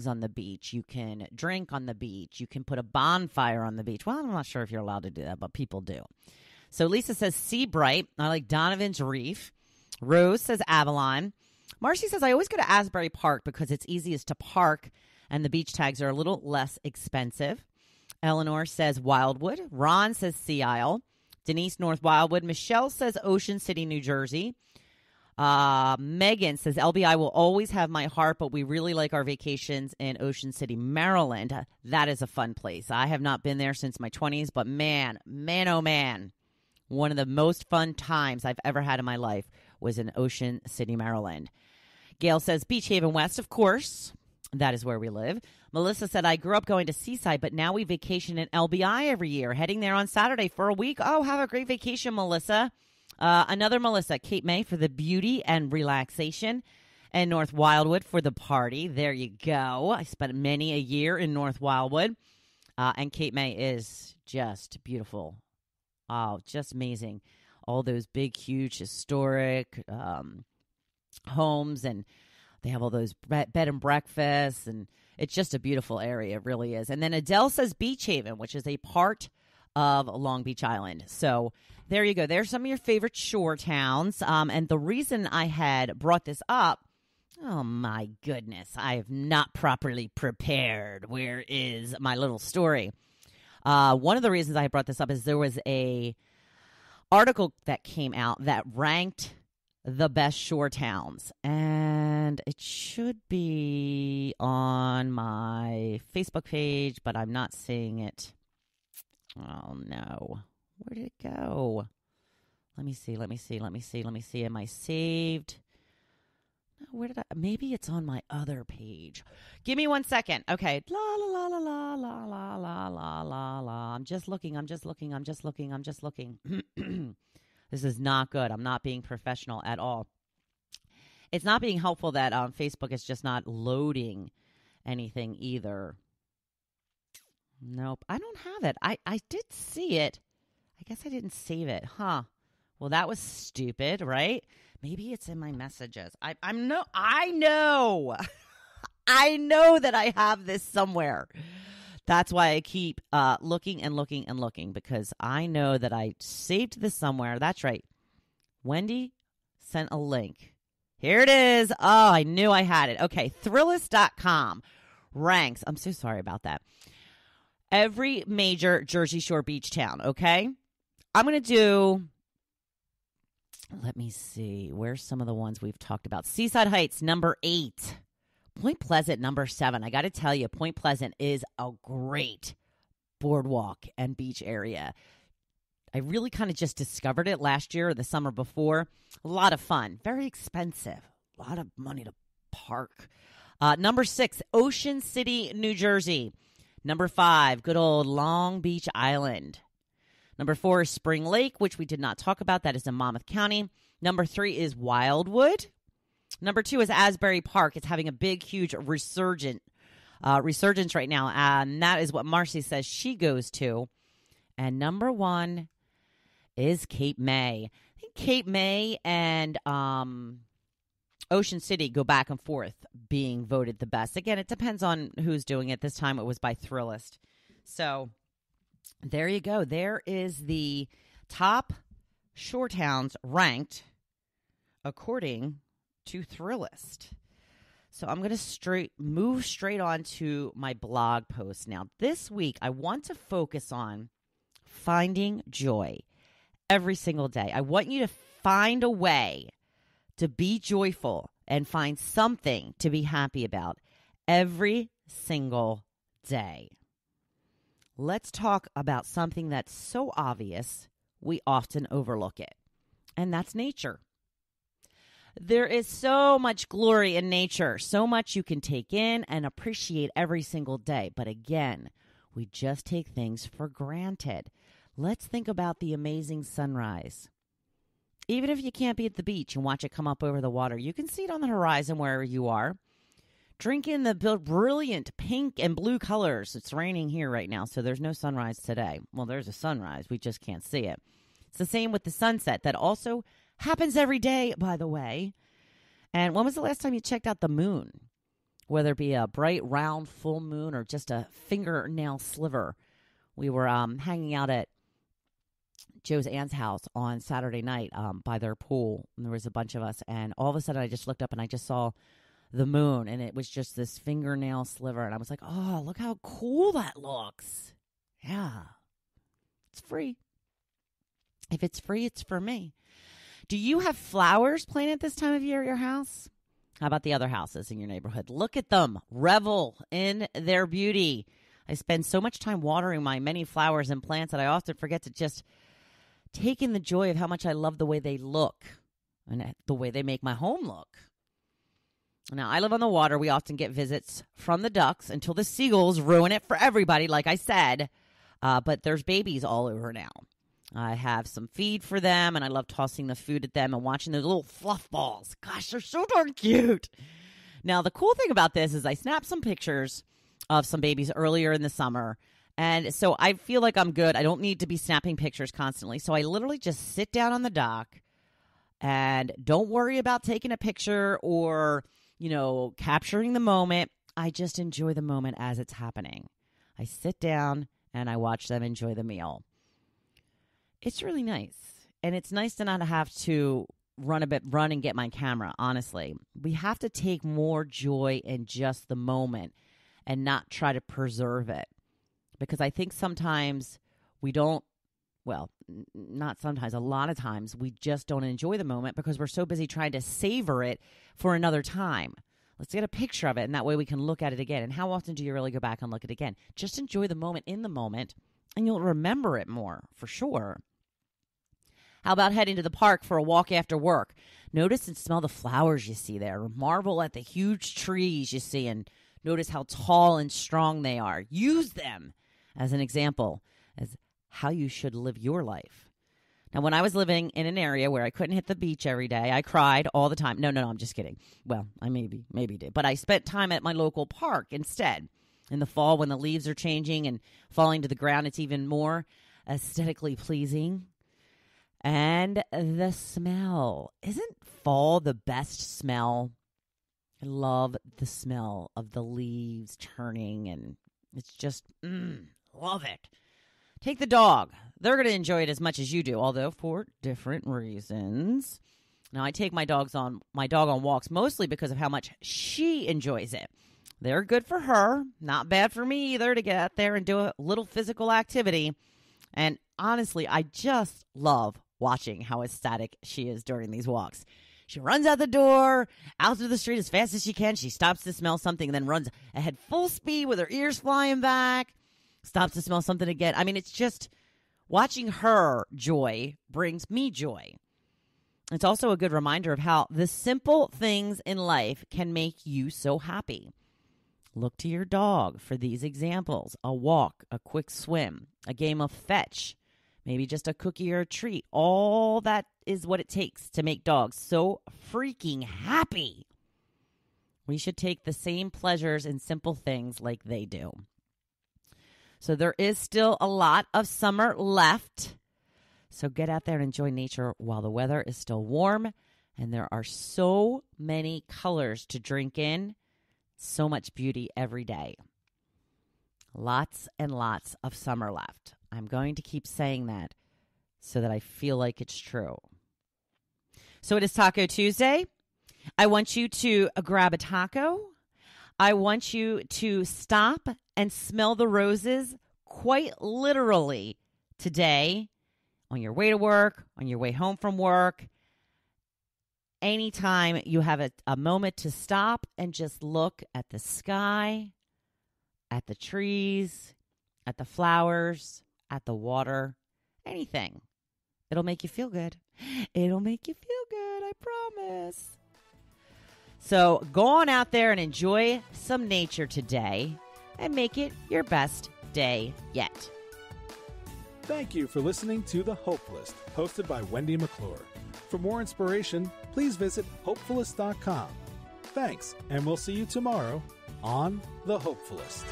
dogs on the beach. You can drink on the beach. You can put a bonfire on the beach. Well, I'm not sure if you're allowed to do that, but people do. So Lisa says Seabright. I like Donovan's Reef. Rose says Avalon. Marcy says, I always go to Asbury Park because it's easiest to park and the beach tags are a little less expensive. Eleanor says Wildwood. Ron says Sea Isle. Denise, North Wildwood. Michelle says Ocean City, New Jersey. Megan says LBI will always have my heart, but we really like our vacations in Ocean City, Maryland. That is a fun place. I have not been there since my 20s, but man, oh man, one of the most fun times I've ever had in my life was in Ocean City, Maryland. Gail says Beach Haven West, of course. That is where we live. Melissa said, I grew up going to Seaside, but now we vacation in LBI every year, heading there on Saturday for a week. Oh, have a great vacation, Melissa. Another Melissa, Cape May for the beauty and relaxation, and North Wildwood for the party. There you go. I spent many a year in North Wildwood, and Cape May is just beautiful. Oh, just amazing. All those big, huge, historic homes, and they have all those bed and breakfasts, and it's just a beautiful area. It really is. And then Adele says Beach Haven, which is a part of Long Beach Island. So there you go. There's some of your favorite shore towns. And the reason I had brought this up, oh my goodness, I have not properly prepared. Where is my little story? One of the reasons I brought this up is there was a article that came out that ranked the best shore towns, and it should be on my Facebook page, but I'm not seeing it. Oh no, where did it go? Let me see. Am I saved? No, where did I? Maybe it's on my other page. Give me 1 second. Okay. La la la la la la la la la la la. I'm just looking. This is not good. I'm not being professional at all. It's not being helpful that Facebook is just not loading anything either. Nope, I don't have it. I did see it. I guess I didn't save it. Huh. Well, that was stupid, right? Maybe it's in my messages. I know. I know that I have this somewhere. That's why I keep looking and looking and looking, because I know that I saved this somewhere. That's right. Wendy sent a link. Here it is. Oh, I knew I had it. Okay, Thrillist.com ranks. I'm so sorry about that. Every major Jersey Shore beach town, okay? I'm going to do, let me see. Where's some of the ones we've talked about? Seaside Heights, number 8. Point Pleasant, number 7. I got to tell you, Point Pleasant is a great boardwalk and beach area. I really kind of just discovered it last year or the summer before. A lot of fun. Very expensive. A lot of money to park. Number 6, Ocean City, New Jersey. Number 5, good old Long Beach Island. Number 4 is Spring Lake, which we did not talk about. That is in Monmouth County. Number 3 is Wildwood. Number 2 is Asbury Park. It's having a big, huge resurgence right now, and that is what Marcy says she goes to. And number 1 is Cape May. I think Cape May and Ocean City go back and forth being voted the best. Again, it depends on who's doing it. This time it was by Thrillist. So there you go. There is the top shore towns ranked according to Thrillist. So I'm going to move straight on to my blog post. Now, this week, I want to focus on finding joy every single day. I want you to find a way to be joyful and find something to be happy about every single day. Let's talk about something that's so obvious we often overlook it, and that's nature. There is so much glory in nature, so much you can take in and appreciate every single day. But again, we just take things for granted. Let's think about the amazing sunrise. Even if you can't be at the beach and watch it come up over the water, you can see it on the horizon wherever you are. Drink in the brilliant pink and blue colors. It's raining here right now, so there's no sunrise today. Well, there's a sunrise. We just can't see it. It's the same with the sunset. That also happens every day, by the way. And when was the last time you checked out the moon? whether it be a bright, round, full moon or just a fingernail sliver. We were hanging out at Joe's aunt's house on Saturday night by their pool, and there was a bunch of us, and all of a sudden I just looked up and I just saw the moon, and it was just this fingernail sliver, and I was like, oh, look how cool that looks. Yeah. It's free. If it's free, it's for me. Do you have flowers planted this time of year at your house? How about the other houses in your neighborhood? Look at them. Revel in their beauty. I spend so much time watering my many flowers and plants that I often forget to just take in the joy of how much I love the way they look and the way they make my home look. Now, I live on the water. We often get visits from the ducks until the seagulls ruin it for everybody, like I said. But there's babies all over now. I have some feed for them, and I love tossing the food at them and watching those little fluff balls. Gosh, they're so darn cute. Now, the cool thing about this is I snapped some pictures of some babies earlier in the summer, and so I feel like I'm good. I don't need to be snapping pictures constantly, so I literally just sit down on the dock and don't worry about taking a picture or, capturing the moment. I just enjoy the moment as it's happening. I sit down and I watch them enjoy the meal. It's really nice. And it's nice to not have to run and get my camera, honestly. We have to take more joy in just the moment and not try to preserve it. Because I think sometimes we don't, not sometimes, a lot of times we just don't enjoy the moment because we're so busy trying to savor it for another time. Let's get a picture of it, and that way we can look at it again. And how often do you really go back and look at it again? Just enjoy the moment in the moment, and you'll remember it more, for sure. How about heading to the park for a walk after work? Notice and smell the flowers you see there. Marvel at the huge trees you see, and notice how tall and strong they are. Use them as an example as how you should live your life. Now, when I was living in an area where I couldn't hit the beach every day, I cried all the time. No, I'm just kidding. Well, I maybe did. But I spent time at my local park instead. In the fall, when the leaves are changing and falling to the ground, it's even more aesthetically pleasing. And the smell. Isn't fall the best smell? I love the smell of the leaves turning, and it's just, love it. Take the dog. They're going to enjoy it as much as you do, although for different reasons. Now, I take my dog on walks mostly because of how much she enjoys it. They're good for her, not bad for me either, to get out there and do a little physical activity. And honestly, I just love watching how ecstatic she is during these walks. She runs out the door, out to the street as fast as she can. She stops to smell something and then runs ahead full speed with her ears flying back. Stops to smell something again. I mean, it's just watching her joy brings me joy. It's also a good reminder of how the simple things in life can make you so happy. Look to your dog for these examples. A walk, a quick swim, a game of fetch, maybe just a cookie or a treat. All that is what it takes to make dogs so freaking happy. We should take the same pleasures in simple things like they do. So there is still a lot of summer left. So get out there and enjoy nature while the weather is still warm. And there are so many colors to drink in. So much beauty every day. Lots and lots of summer left. I'm going to keep saying that so that I feel like it's true. So it is Taco Tuesday. I want you to grab a taco. I want you to stop and smell the roses quite literally today on your way to work, on your way home from work. Anytime you have a moment to stop and just look at the sky, at the trees, at the flowers, at the water, anything. It'll make you feel good. It'll make you feel good, I promise. So go on out there and enjoy some nature today and make it your best day yet. Thank you for listening to The Hopefulist, hosted by Wendy McClure. For more inspiration, please visit hopefulist.com. Thanks, and we'll see you tomorrow on The Hopefulist.